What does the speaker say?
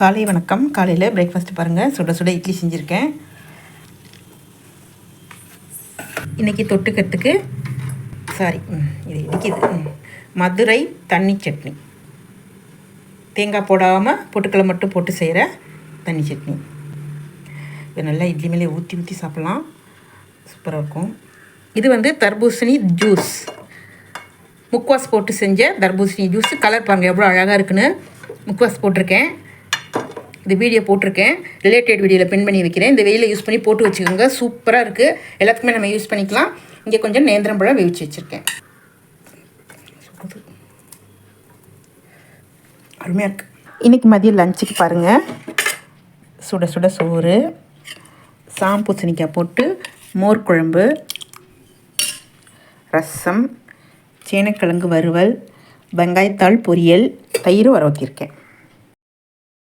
காலை வணக்கம். காலையில் பிரேக்ஃபாஸ்ட் பாருங்கள், சுட சுட இட்லி செஞ்சுருக்கேன். இன்றைக்கி தொட்டுக்கிறதுக்கு இது இடிக்குது மதுரை தண்ணி சட்னி. தேங்காய் போடாமல் பொட்டுக்கலை மட்டும் போட்டு செய்கிற தண்ணி சட்னி. இது நல்லா இட்லி மேலே ஊற்றி சாப்பிட்லாம், சூப்பராக இருக்கும். இது தர்பூசணி ஜூஸ், முக்வாஸ் போட்டு செஞ்ச தர்பூசணி ஜூஸ். கலர் பாருங்கள் எவ்வளோ அழகாக இருக்குன்னு. முக்வாஸ் போட்டிருக்கேன், இது வீடியோ போட்டிருக்கேன், ரிலேட்டட் வீடியோவில் பின் பண்ணி வைக்கிறேன். இந்த வெயிலில் யூஸ் பண்ணி போட்டு வச்சுக்கோங்க, சூப்பராக இருக்குது. எல்லாத்துக்குமே நம்ம யூஸ் பண்ணிக்கலாம். இங்கே கொஞ்சம் நேந்திரம்பழம் வேவிச்சு வச்சுருக்கேன், அருமையாக இருக்குது. இன்றைக்கி மதியம் லஞ்சுக்கு பாருங்கள், சுட சுட சோறு, சாம்பூசணிக்காய் போட்டு மோர் குழம்பு, ரசம், சேனக்கிழங்கு வறுவல், வெங்காயத்தாள் பொரியல், தயிர் வர ஊற்றிருக்கேன்.